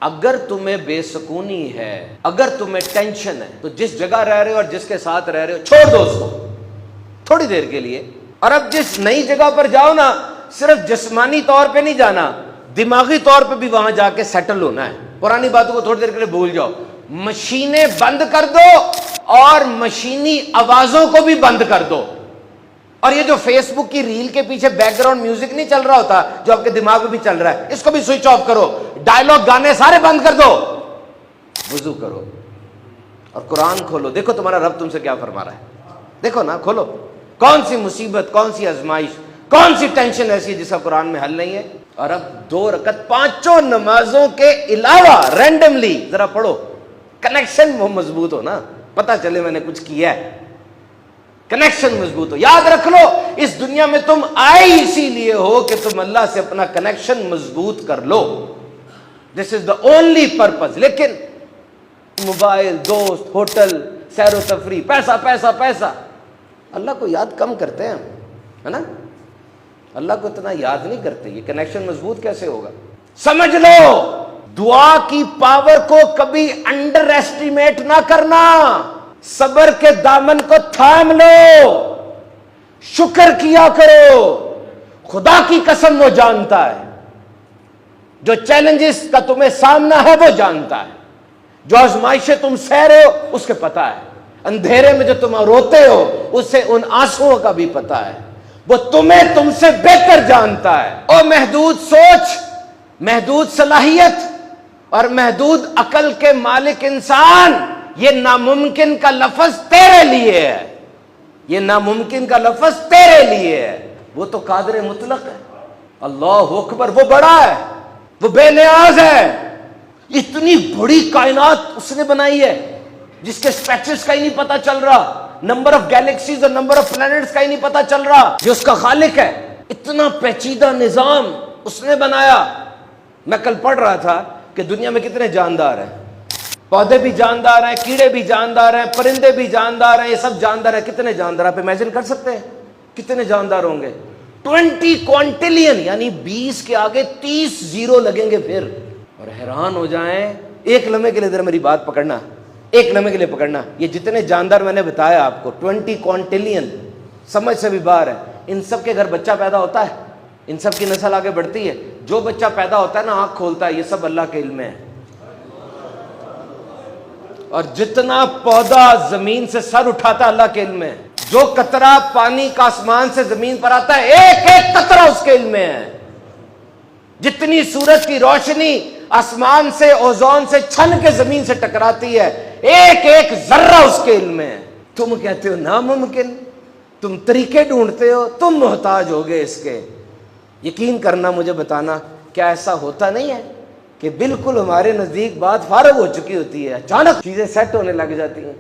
अगर तुम्हें बेसुकूनी है, अगर तुम्हें टेंशन है, तो जिस जगह रह रहे हो और जिसके साथ रह रहे हो छोड़ दो उसको थोड़ी देर के लिए। और अब जिस नई जगह पर जाओ ना, सिर्फ जिस्मानी तौर पे नहीं जाना, दिमागी तौर पे भी वहां जाके सेटल होना है। पुरानी बातों को थोड़ी देर के लिए भूल जाओ, मशीनें बंद कर दो और मशीनी आवाजों को भी बंद कर दो। और ये जो फेसबुक की रील के पीछे बैकग्राउंड म्यूजिक नहीं चल रहा होता, जो आपके दिमाग में भी चल रहा है, इसको भी स्विच ऑफ करो। डायलॉग गाने सारे बंद कर दो, वुजू करो और कुरान खोलो। देखो तुम्हारा रब तुमसे क्या फरमा रहा है, देखो ना, खोलो। कौन सी मुसीबत, कौन सी आजमाइश, कौन सी टेंशन ऐसी है जिसका कुरान में हल नहीं है। और अब 2 रकत पांचों नमाजों के अलावा रैंडमली जरा पढ़ो, कनेक्शन वो मजबूत हो ना, पता चले मैंने कुछ किया है, कनेक्शन मजबूत हो। याद रख लो, इस दुनिया में तुम आए इसीलिए हो कि तुम अल्लाह से अपना कनेक्शन मजबूत कर लो। This is the only purpose. लेकिन मोबाइल, दोस्त, होटल, सैर तफरी, पैसा पैसा पैसा, अल्लाह को याद कम करते हैं हम, है ना। अल्लाह को इतना याद नहीं करते। ये कनेक्शन मजबूत कैसे होगा? समझ लो, दुआ की पावर को कभी अंडर एस्टिमेट ना करना। सब्र के दामन को थाम लो, शुक्र किया करो। खुदा की कसम वो जानता है, जो चैलेंजेस का तुम्हें सामना है वो जानता है, जो आजमाइशें तुम सह रहे हो उसके पता है, अंधेरे में जो तुम रोते हो उससे उन आंसुओं का भी पता है। वो तुम्हें तुमसे बेहतर जानता है। और महदूद सोच, महदूद सलाहियत और महदूद अकल के मालिक इंसान, ये नामुमकिन का लफ्ज तेरे लिए है, ये नामुमकिन का लफ्ज तेरे लिए है। वो तो कादिर मुतलक है, अल्लाह अकबर, वो बड़ा है, वो बेनियाज है। इतनी बड़ी कायनात उसने बनाई है जिसके स्पेक्ट्रस का ही नहीं पता चल रहा, नंबर ऑफ गैलेक्सीज और नंबर ऑफ प्लैनेट्स का ही नहीं पता चल रहा, जो उसका खालिक है। इतना पेचीदा निजाम उसने बनाया। मैं कल पढ़ रहा था कि दुनिया में कितने जानदार हैं, पौधे भी जानदार हैं, कीड़े भी जानदार हैं, परिंदे भी जानदार हैं, ये सब जानदार हैं। कितने जानदार, आप इमेजिन कर सकते हैं कितने जानदार होंगे? 20 क्वांटिलियन, यानी 20 के आगे 30 जीरो लगेंगे फिर। और हैरान हो जाएं, एक लम्हे के लिए जरा मेरी बात पकड़ना, एक लम्हे के लिए पकड़ना। ये जितने जानदार मैंने बताया आपको, 20 क्वांटिलियन, समझ से भी बाहर है। इन सब के घर बच्चा पैदा होता है, इन सब की नस्ल आगे बढ़ती है। जो बच्चा पैदा होता है ना, आंख खोलता है, ये सब अल्लाह के इल्म है। और जितना पौधा जमीन से सर उठाता है अल्लाह के इल्म है। जो कतरा पानी का आसमान से जमीन पर आता है, एक एक कतरा उसके इल्म में है। जितनी सूरज की रोशनी आसमान से, ओजोन से छन के जमीन से टकराती है, एक एक जर्रा उसके इल्म में है। तुम कहते हो नामुमकिन, तुम तरीके ढूंढते हो, तुम मोहताज हो गए इसके। यकीन करना, मुझे बताना, क्या ऐसा होता नहीं है कि बिल्कुल हमारे नजदीक बात फारग हो चुकी होती है, अचानक चीजें सेट होने लग जाती हैं।